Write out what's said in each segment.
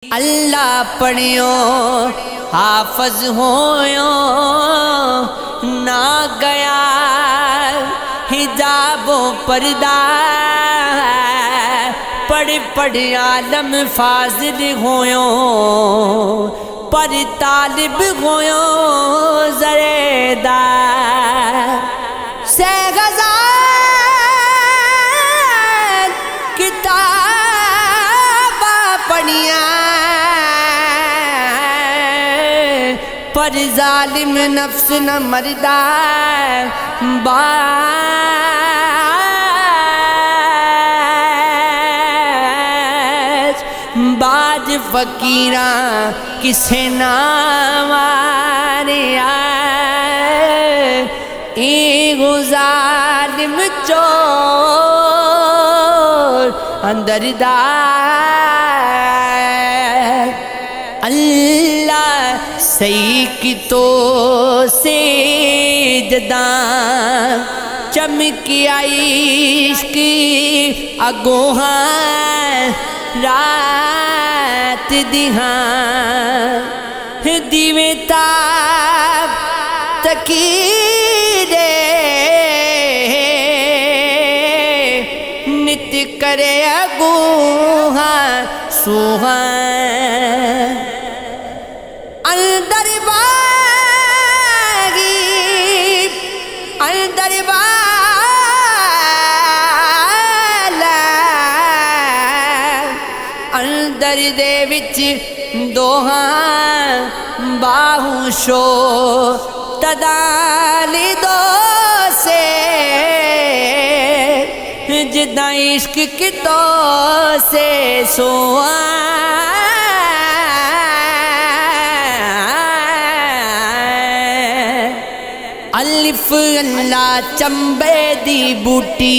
अल्लाह पढ़ियो हाफज होयो ना गया हिजाबो पर्दा पढ़ पढ़ आलम फाजिल होयो पर तालिब होयो जरेदा से गज़ाल किताबा पढ़िया पर जालिम नफ्स न मरदा बाज फकीरा किसे ना मारिया एगो जालिम चोर अंदर दा अल्लाह सही की तो से जदा चमकी आई इसकी अगोहा रात दिहा दिवे ताप तकीरे नित करे अगोहा सुहा अंदर बागी अंदर अंदर दे विच दोहां बाहू शो तदाली दो से जिदा इश्क की तो से सोआ अलिफ अल्लाह चंबे दी बूटी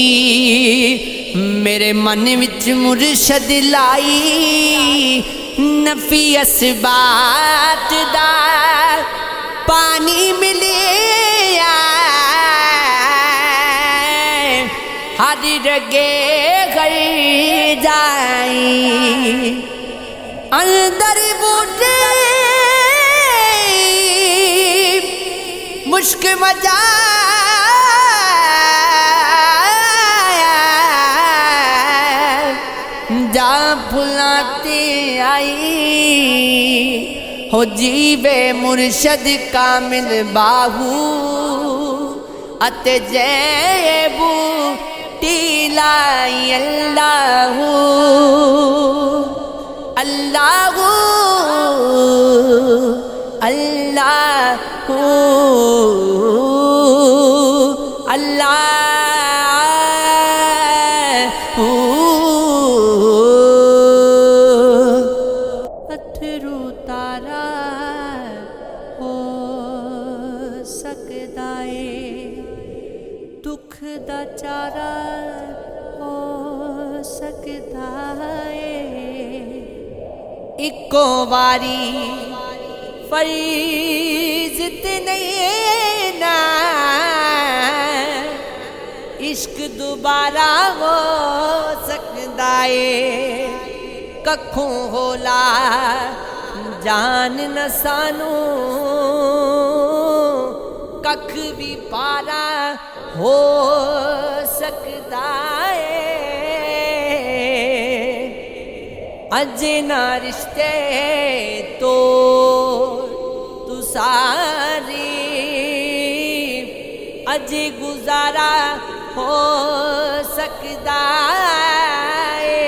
मेरे मन विच मुर्शद लाई नफी असबात दा पानी मिले हर रगे गई जाई अंदर बूटे मुश्क मजा जा फुलाते आई हो जीवे मुर्शद कामिल बाहू अते जैबू टीलाई अल्लाहू अल्लाहू अल्लाहू अल्लाहू अथरू तारा हो सकदा है दुख दा चारा हो सकदा है इको वारी फरीज नहीं ना इश्क दोबारा हो सकदा है कखों होला जान न सानू कख भी पारा हो सकदा है अज ना रिश्ते तो तू सारी अज गुजारा हो सकदा है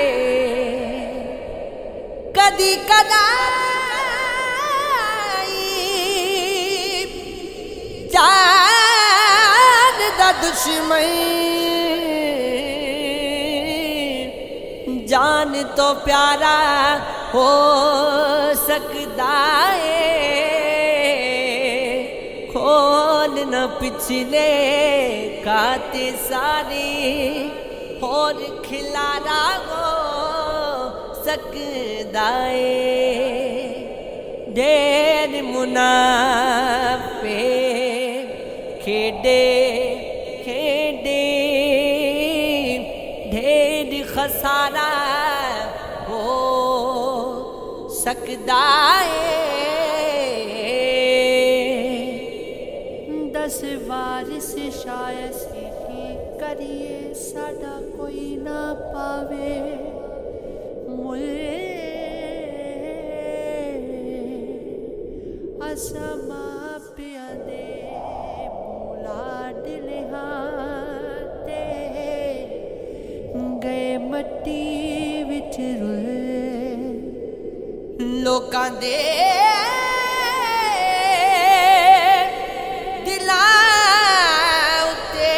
कदी कदाई जान दा दुश्मन जान तो प्यारा हो सकदा है खोल न पिछले खाते सारी और खिलारा हो सकदा है ढेर मुनाफे खेडे खेडे ढेर खसारा हो सकदा है। 10 वारिस शायद की करिए साडा कोई ना पावे मुए असा मां पिया दे मूला दिलहाते गए मट्टी विच रुए लोकां दे दिलां उत्ते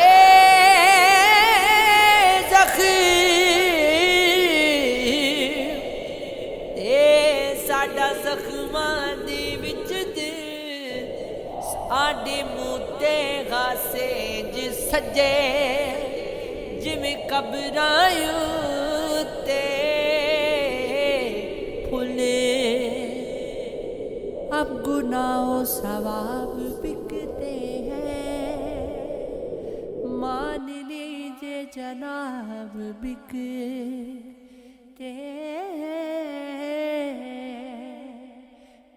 ज़ख़्म ते साडा ज़ख़्मां दे विच दिल साडे मूंह ते गासे जिस सजे जिवें कबरां उत्ते फुले। अब गुनाहों सवाब बिकते हैं मान लीजिए जनाब बिकते हैं।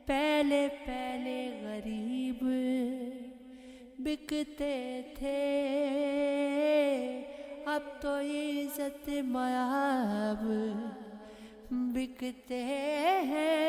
पहले पहले गरीब बिकते थे अब तो इज्जत मयाब बिकते हैं।